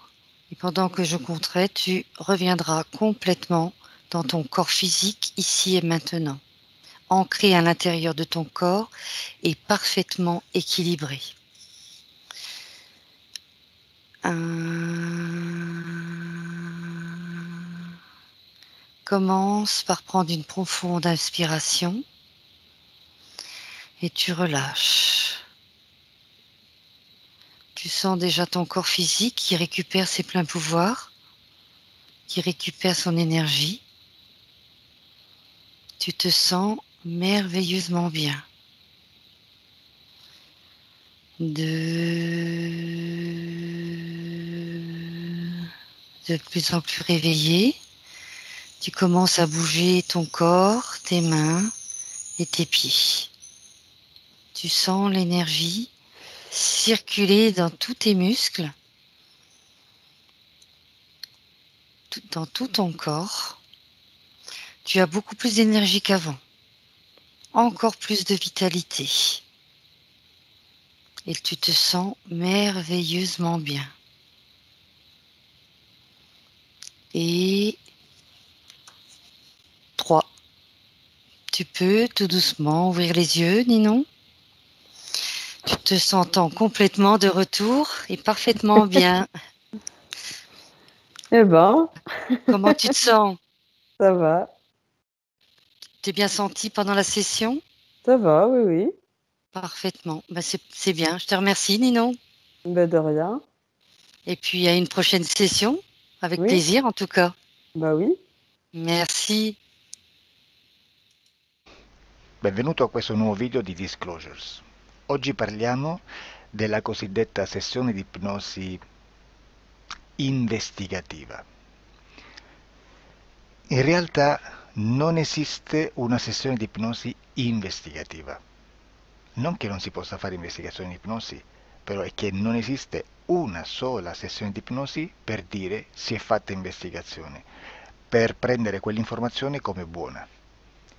Et pendant que je compterai, tu reviendras complètement dans ton corps physique ici et maintenant, ancré à l'intérieur de ton corps et parfaitement équilibré. 1. Commence par prendre une profonde inspiration et tu relâches. Tu sens déjà ton corps physique qui récupère ses pleins pouvoirs, qui récupère son énergie. Tu te sens merveilleusement bien. 2. De plus en plus réveillé, tu commences à bouger ton corps, tes mains et tes pieds. Tu sens l'énergie circuler dans tous tes muscles, dans tout ton corps. Tu as beaucoup plus d'énergie qu'avant, encore plus de vitalité. Et tu te sens merveilleusement bien. Et 3. Tu peux tout doucement ouvrir les yeux, Ninon. Tu te sens complètement de retour et parfaitement bien. Eh ben, Comment tu te sens? ça va. T'es bien senti pendant la session? Ça va, oui, oui. Parfaitement. Bah, c'est bien. Je te remercie, Ninon. Ben, de rien. Et puis à une prochaine session, avec Oui, plaisir en tout cas. bah oui. Merci. Benvenuto a questo nuovo video di Disclosures. Oggi parliamo della cosiddetta sessione di ipnosi investigativa. In realtà non esiste una sessione di ipnosi investigativa. Non che non si possa fare investigazione di ipnosi, però è che non esiste una sola sessione di ipnosi per dire si è fatta investigazione, per prendere quell'informazione come buona.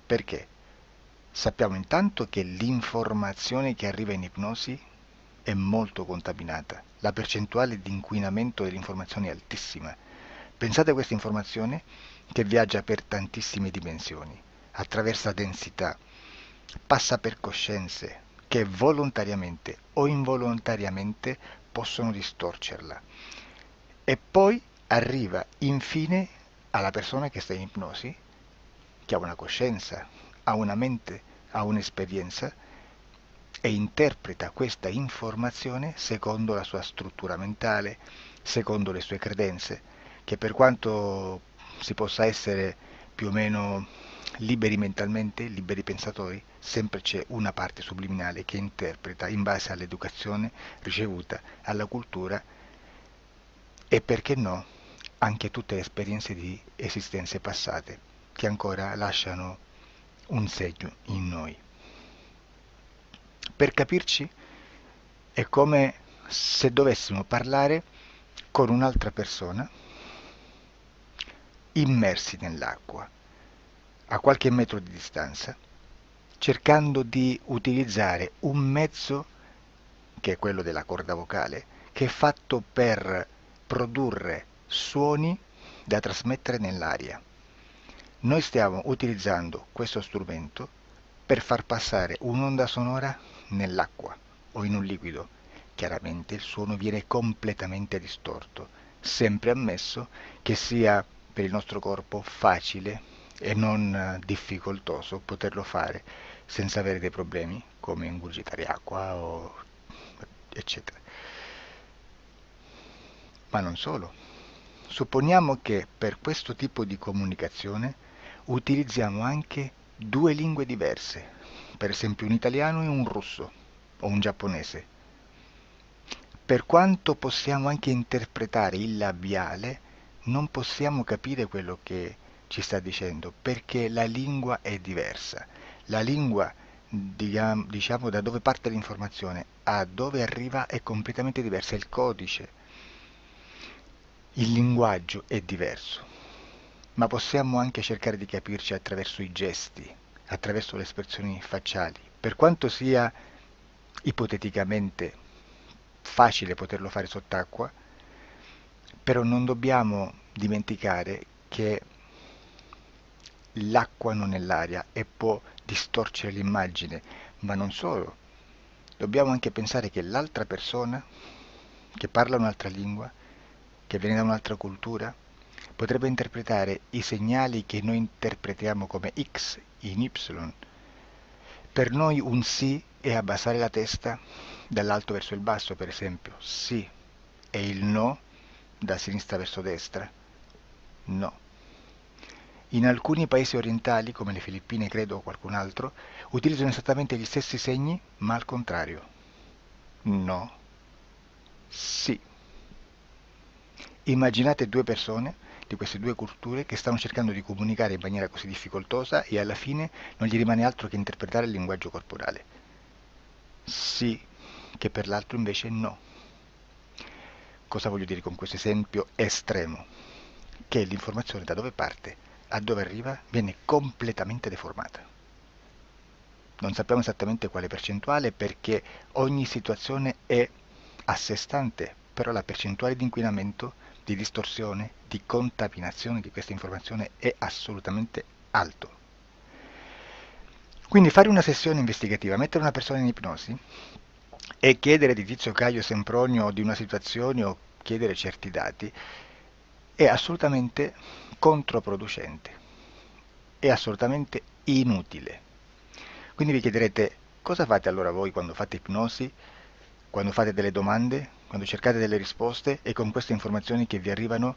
Perché? Sappiamo intanto che l'informazione che arriva in ipnosi è molto contaminata, la percentuale di inquinamento dell'informazione è altissima. Pensate a questa informazione che viaggia per tantissime dimensioni, attraversa densità, passa per coscienze che volontariamente o involontariamente possono distorcerla e poi arriva infine alla persona che sta in ipnosi, che ha una coscienza, ha una mente, ha un'esperienza e interpreta questa informazione secondo la sua struttura mentale, secondo le sue credenze, che per quanto si possa essere più o meno liberi mentalmente, liberi pensatori, sempre c'è una parte subliminale che interpreta in base all'educazione ricevuta, alla cultura e perché no anche tutte le esperienze di esistenze passate che ancora lasciano un segno in noi. Per capirci, è come se dovessimo parlare con un'altra persona immersi nell'acqua, a qualche metro di distanza, cercando di utilizzare un mezzo, che è quello della corda vocale, che è fatto per produrre suoni da trasmettere nell'aria. Noi stiamo utilizzando questo strumento per far passare un'onda sonora nell'acqua o in un liquido. Chiaramente il suono viene completamente distorto, sempre ammesso che sia per il nostro corpo facile e non difficoltoso poterlo fare senza avere dei problemi come ingurgitare acqua o eccetera. Ma non solo. Supponiamo che per questo tipo di comunicazione utilizziamo anche due lingue diverse, per esempio un italiano e un russo o un giapponese. Per quanto possiamo anche interpretare il labiale, non possiamo capire quello che ci sta dicendo, perché la lingua è diversa. La lingua, diciamo, da dove parte l'informazione a dove arriva è completamente diversa, il codice, il linguaggio è diverso, ma possiamo anche cercare di capirci attraverso i gesti, attraverso le espressioni facciali. Per quanto sia ipoteticamente facile poterlo fare sott'acqua, però non dobbiamo dimenticare che l'acqua non è l'aria e può distorcere l'immagine, ma non solo. Dobbiamo anche pensare che l'altra persona, che parla un'altra lingua, che viene da un'altra cultura, potrebbe interpretare i segnali che noi interpretiamo come X in Y. Per noi un sì è abbassare la testa dall'alto verso il basso, per esempio, sì, e il no da sinistra verso destra, no. In alcuni paesi orientali, come le Filippine credo o qualcun altro, utilizzano esattamente gli stessi segni, ma al contrario. No, sì. Immaginate due persone di queste due culture che stanno cercando di comunicare in maniera così difficoltosa e alla fine non gli rimane altro che interpretare il linguaggio corporale. Sì, che per l'altro invece no. Cosa voglio dire con questo esempio estremo? Che l'informazione da dove parte a dove arriva viene completamente deformata. Non sappiamo esattamente quale percentuale perché ogni situazione è a sé stante, però la percentuale di inquinamento, di distorsione, di contaminazione di questa informazione è assolutamente alto. Quindi fare una sessione investigativa, mettere una persona in ipnosi e chiedere di Tizio Caio Sempronio di una situazione o chiedere certi dati è assolutamente controproducente, è assolutamente inutile. Quindi vi chiederete cosa fate allora voi quando fate ipnosi, quando fate delle domande, quando cercate delle risposte e con queste informazioni che vi arrivano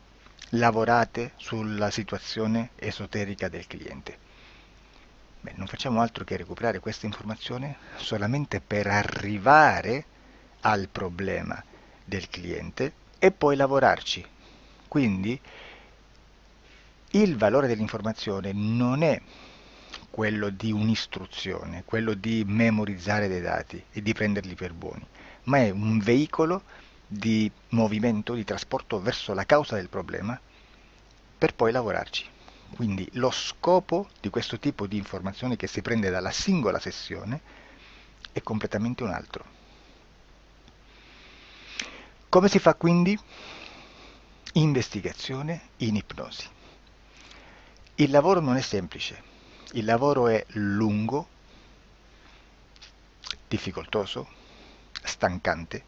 lavorate sulla situazione esoterica del cliente. Beh, non facciamo altro che recuperare questa informazione solamente per arrivare al problema del cliente e poi lavorarci. Quindi il valore dell'informazione non è quello di un'istruzione, quello di memorizzare dei dati e di prenderli per buoni, ma è un veicolo di movimento, di trasporto verso la causa del problema per poi lavorarci. Quindi lo scopo di questo tipo di informazione che si prende dalla singola sessione è completamente un altro. Come si fa quindi? Investigazione in ipnosi. Il lavoro non è semplice, il lavoro è lungo, difficoltoso, stancante.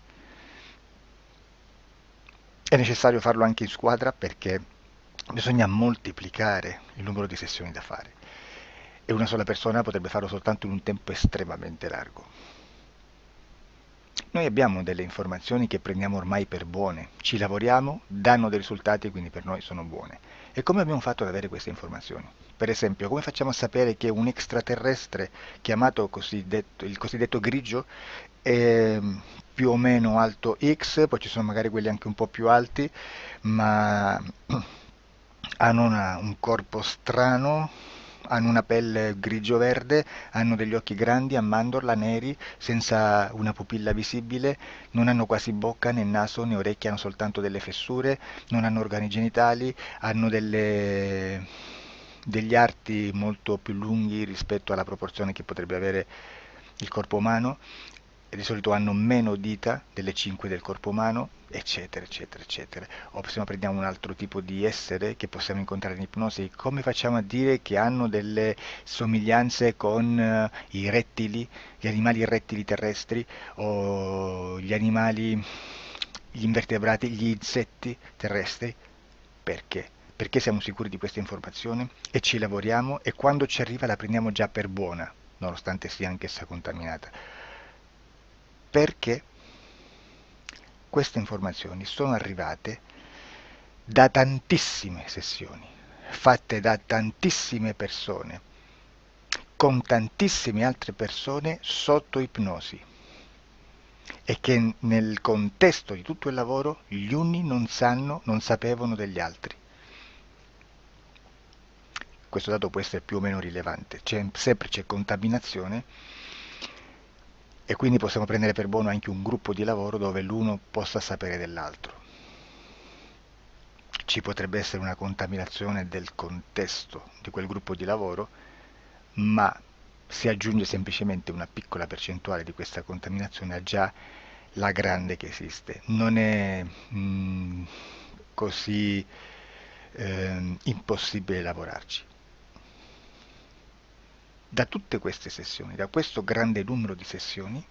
È necessario farlo anche in squadra perché bisogna moltiplicare il numero di sessioni da fare e una sola persona potrebbe farlo soltanto in un tempo estremamente largo. Noi abbiamo delle informazioni che prendiamo ormai per buone, ci lavoriamo, danno dei risultati e quindi per noi sono buone. E come abbiamo fatto ad avere queste informazioni? Per esempio, come facciamo a sapere che un extraterrestre chiamato il cosiddetto grigio è più o meno alto X, poi ci sono magari quelli anche un po' più alti, ma hanno un corpo strano, hanno una pelle grigio-verde, hanno degli occhi grandi, a mandorla, neri, senza una pupilla visibile, non hanno quasi bocca né naso né orecchie, hanno soltanto delle fessure, non hanno organi genitali, hanno degli arti molto più lunghi rispetto alla proporzione che potrebbe avere il corpo umano, e di solito hanno meno dita delle 5 del corpo umano, eccetera, eccetera, eccetera. O se no prendiamo un altro tipo di essere che possiamo incontrare in ipnosi, come facciamo a dire che hanno delle somiglianze con i rettili, gli animali rettili terrestri, o gli invertebrati, gli insetti terrestri? Perché? Perché siamo sicuri di questa informazione e ci lavoriamo, e quando ci arriva la prendiamo già per buona, nonostante sia anch'essa contaminata. Perché queste informazioni sono arrivate da tantissime sessioni, fatte da tantissime persone, con tantissime altre persone sotto ipnosi, e che nel contesto di tutto il lavoro gli uni non sapevano degli altri. Questo dato può essere più o meno rilevante, sempre c'è contaminazione, e quindi possiamo prendere per buono anche un gruppo di lavoro dove l'uno possa sapere dell'altro. Ci potrebbe essere una contaminazione del contesto di quel gruppo di lavoro, ma si aggiunge semplicemente una piccola percentuale di questa contaminazione a già la grande che esiste. Non è così impossibile lavorarci. Da tutte queste sessioni, da questo grande numero di sessioni,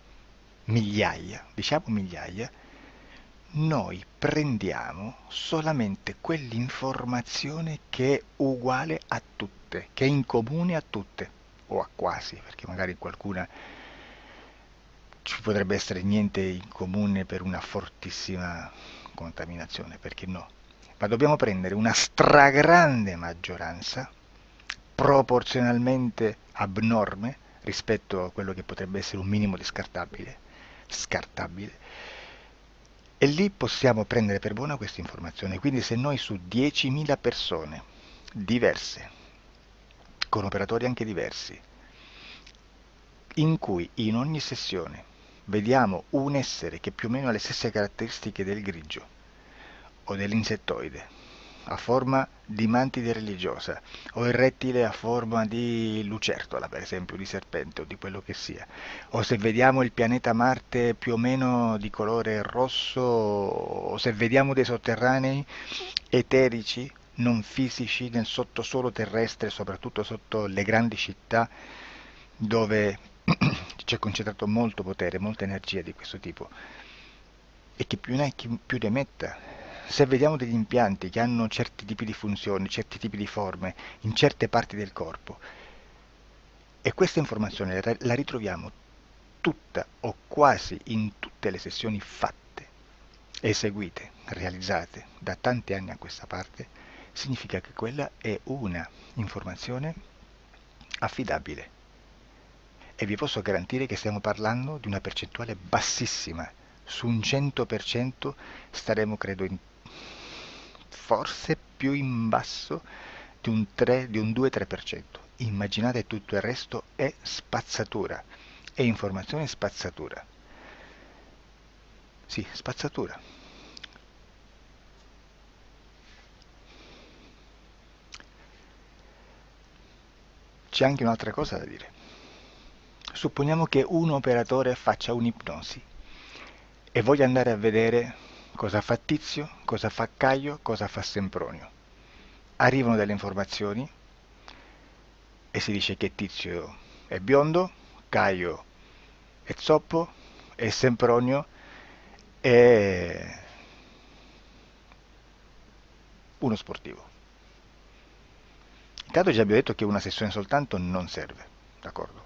migliaia, diciamo migliaia, noi prendiamo solamente quell'informazione che è uguale a tutte, che è in comune a tutte, o a quasi, perché magari qualcuna ci potrebbe essere niente in comune per una fortissima contaminazione, perché no? Ma dobbiamo prendere una stragrande maggioranza, proporzionalmente abnorme rispetto a quello che potrebbe essere un minimo di scartabile, e lì possiamo prendere per buona questa informazione. Quindi se noi su 10.000 persone diverse, con operatori anche diversi, in cui in ogni sessione vediamo un essere che più o meno ha le stesse caratteristiche del grigio o dell'insettoide, a forma di mantide religiosa, o il rettile a forma di lucertola, per esempio, di serpente o di quello che sia, o se vediamo il pianeta Marte più o meno di colore rosso, o se vediamo dei sotterranei eterici, non fisici, nel sottosuolo terrestre, soprattutto sotto le grandi città, dove c'è concentrato molto potere, molta energia di questo tipo, e che più ne hai più ne metta. Se vediamo degli impianti che hanno certi tipi di funzioni, certi tipi di forme in certe parti del corpo, e questa informazione la ritroviamo tutta o quasi in tutte le sessioni fatte, eseguite, realizzate da tanti anni a questa parte, significa che quella è una informazione affidabile. E vi posso garantire che stiamo parlando di una percentuale bassissima. Su un 100% staremo, credo, forse più in basso di un 2-3%. Immaginate, tutto il resto è spazzatura, è informazione spazzatura. Sì, spazzatura. C'è anche un'altra cosa da dire. Supponiamo che un operatore faccia un'ipnosi e voglia andare a vedere cosa fa Tizio, cosa fa Caio, cosa fa Sempronio. Arrivano delle informazioni e si dice che Tizio è biondo, Caio è zoppo e Sempronio è uno sportivo. Intanto già abbiamo detto che una sessione soltanto non serve, d'accordo?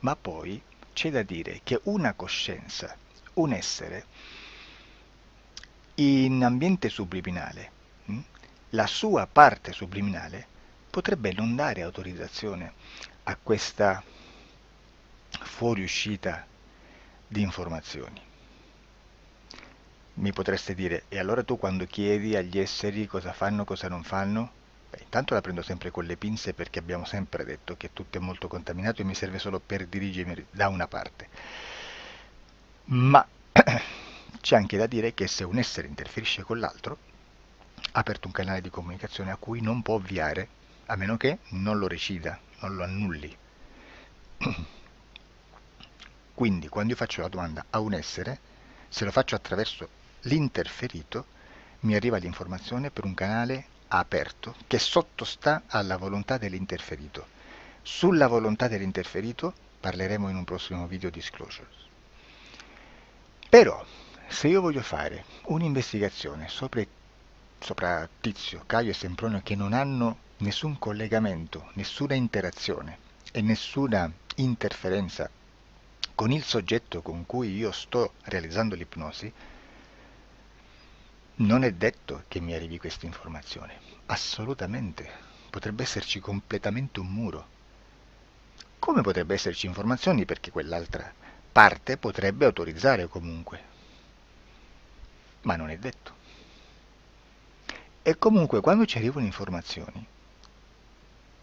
Ma poi c'è da dire che una coscienza, un essere, in ambiente subliminale, la sua parte subliminale potrebbe non dare autorizzazione a questa fuoriuscita di informazioni. Mi potreste dire, e allora tu quando chiedi agli esseri cosa fanno, cosa non fanno, Beh, intanto la prendo sempre con le pinze perché abbiamo sempre detto che tutto è molto contaminato e mi serve solo per dirigermi da una parte. Ma c'è anche da dire che se un essere interferisce con l'altro, ha aperto un canale di comunicazione a cui non può ovviare, a meno che non lo recida, non lo annulli. Quindi, quando io faccio la domanda a un essere, se lo faccio attraverso l'interferito, mi arriva l'informazione per un canale aperto che sottostà alla volontà dell'interferito. Sulla volontà dell'interferito parleremo in un prossimo video disclosures. Però, se io voglio fare un'investigazione sopra Tizio, Caio e Sempronio che non hanno nessun collegamento, nessuna interazione e nessuna interferenza con il soggetto con cui io sto realizzando l'ipnosi, non è detto che mi arrivi questa informazione. Assolutamente. Potrebbe esserci completamente un muro. Come potrebbe esserci informazioni perché quell'altra parte potrebbe autorizzare comunque. Ma non è detto. E comunque quando ci arrivano informazioni,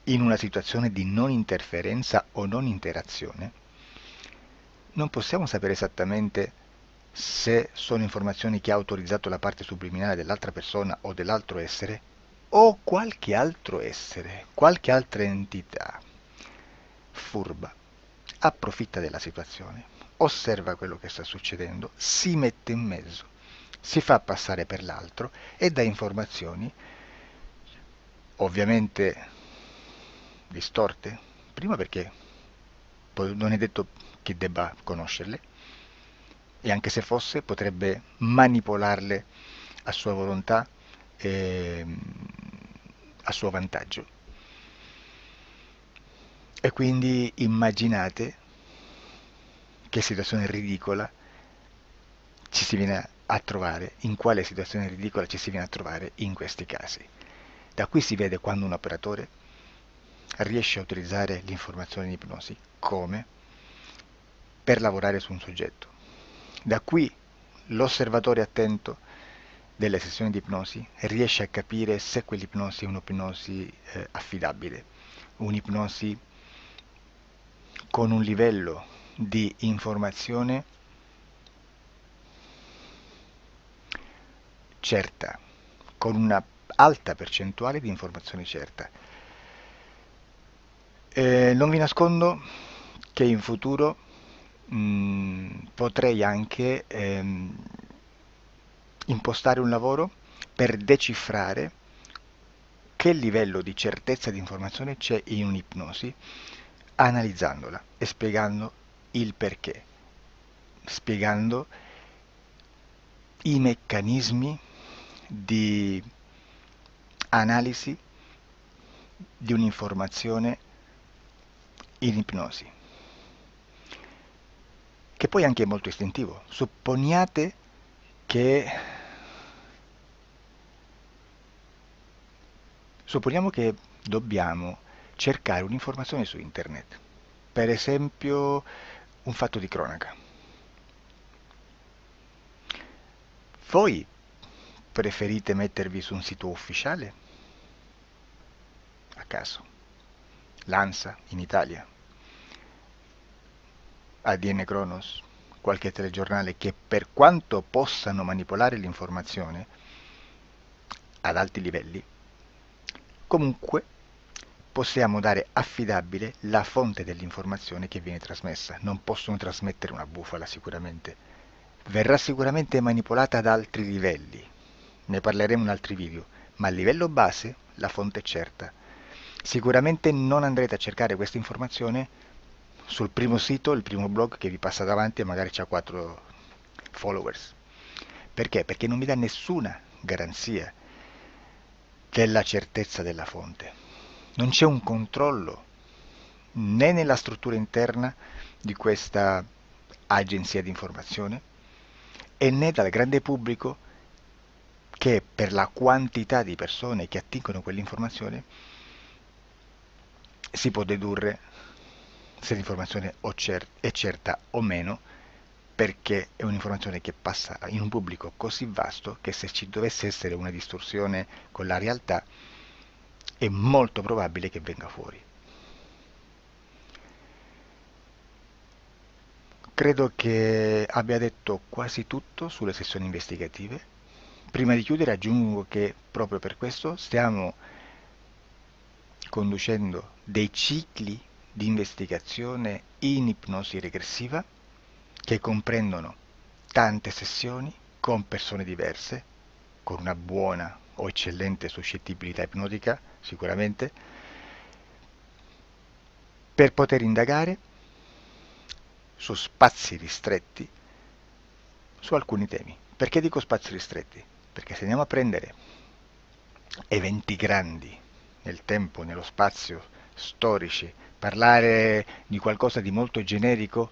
in una situazione di non interferenza o non interazione, non possiamo sapere esattamente se sono informazioni che ha autorizzato la parte subliminale dell'altra persona o dell'altro essere, o qualche altro essere, qualche altra entità furba, approfitta della situazione, osserva quello che sta succedendo, si mette in mezzo, si fa passare per l'altro e dà informazioni, ovviamente distorte, prima perché poi non è detto che debba conoscerle, e anche se fosse potrebbe manipolarle a sua volontà e a suo vantaggio. E quindi immaginate che situazione ridicola ci si viene a trovare, in quale situazione ridicola ci si viene a trovare in questi casi. Da qui si vede quando un operatore riesce a utilizzare l'informazione in ipnosi come per lavorare su un soggetto. Da qui l'osservatore attento delle sessioni di ipnosi riesce a capire se quell'ipnosi è un'ipnosi affidabile, un'ipnosi con un livello di informazione certa, con una alta percentuale di informazione certa. Non vi nascondo che in futuro potrei anche impostare un lavoro per decifrare che livello di certezza di informazione c'è in un'ipnosi, analizzandola e spiegando il perché, spiegando i meccanismi di analisi di un'informazione in ipnosi, che poi anche è molto istintivo. Supponiamo che dobbiamo cercare un'informazione su internet, per esempio un fatto di cronaca. Voi preferite mettervi su un sito ufficiale? A caso. L'ANSA in Italia, ADN Kronos, qualche telegiornale che per quanto possano manipolare l'informazione ad alti livelli, comunque possiamo dare affidabile la fonte dell'informazione che viene trasmessa. Non possono trasmettere una bufala sicuramente. Verrà sicuramente manipolata ad altri livelli. Ne parleremo in altri video, ma a livello base la fonte è certa. Sicuramente non andrete a cercare questa informazione sul primo sito, il primo blog che vi passa davanti e magari c'ha 4 followers. Perché? Perché non vi dà nessuna garanzia della certezza della fonte. Non c'è un controllo né nella struttura interna di questa agenzia di informazione e né dal grande pubblico che per la quantità di persone che attingono quell'informazione si può dedurre se l'informazione è certa o meno, perché è un'informazione che passa in un pubblico così vasto che se ci dovesse essere una distorsione con la realtà è molto probabile che venga fuori. Credo che abbia detto quasi tutto sulle sessioni investigative. Prima di chiudere aggiungo che proprio per questo stiamo conducendo dei cicli di investigazione in ipnosi regressiva che comprendono tante sessioni con persone diverse, con una buona o eccellente suscettibilità ipnotica, sicuramente, per poter indagare su spazi ristretti su alcuni temi. Perché dico spazi ristretti? Perché se andiamo a prendere eventi grandi nel tempo, nello spazio, storici, parlare di qualcosa di molto generico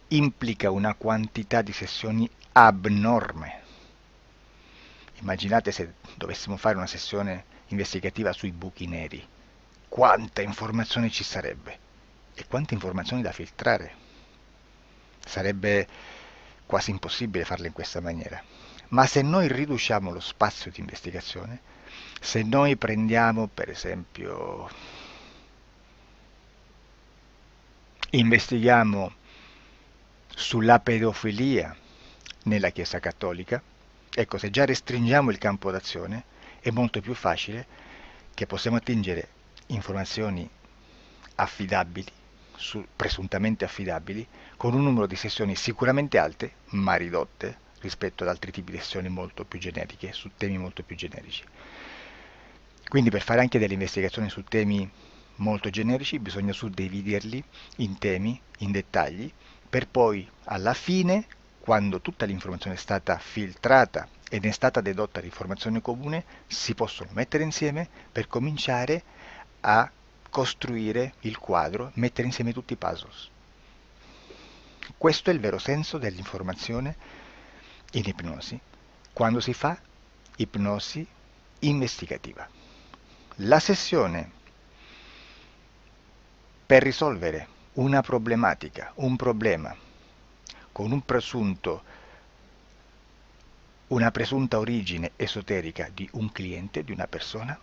implica una quantità di sessioni abnorme. Immaginate se dovessimo fare una sessione investigativa sui buchi neri, quanta informazione ci sarebbe e quante informazioni da filtrare. Sarebbe quasi impossibile farlo in questa maniera. Ma se noi riduciamo lo spazio di investigazione, se noi prendiamo per esempio, investighiamo sulla pedofilia nella Chiesa Cattolica, ecco, se già restringiamo il campo d'azione, è molto più facile che possiamo attingere informazioni affidabili, presuntamente affidabili, con un numero di sessioni sicuramente alte, ma ridotte rispetto ad altri tipi di sessioni molto più generiche, su temi molto più generici. Quindi per fare anche delle investigazioni su temi molto generici bisogna suddividerli in temi, in dettagli, per poi alla fine, quando tutta l'informazione è stata filtrata ed è stata dedotta l'informazione comune, si possono mettere insieme per cominciare a costruire il quadro, mettere insieme tutti i puzzles. Questo è il vero senso dell'informazione in ipnosi, quando si fa ipnosi investigativa. La sessione per risolvere una problematica, un problema, con una presunta origine esoterica di un cliente, di una persona,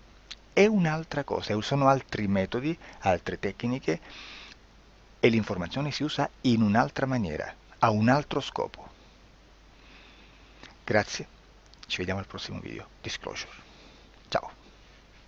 è un'altra cosa, sono altri metodi, altre tecniche e l'informazione si usa in un'altra maniera, ha un altro scopo. Grazie, ci vediamo al prossimo video. Disclosure.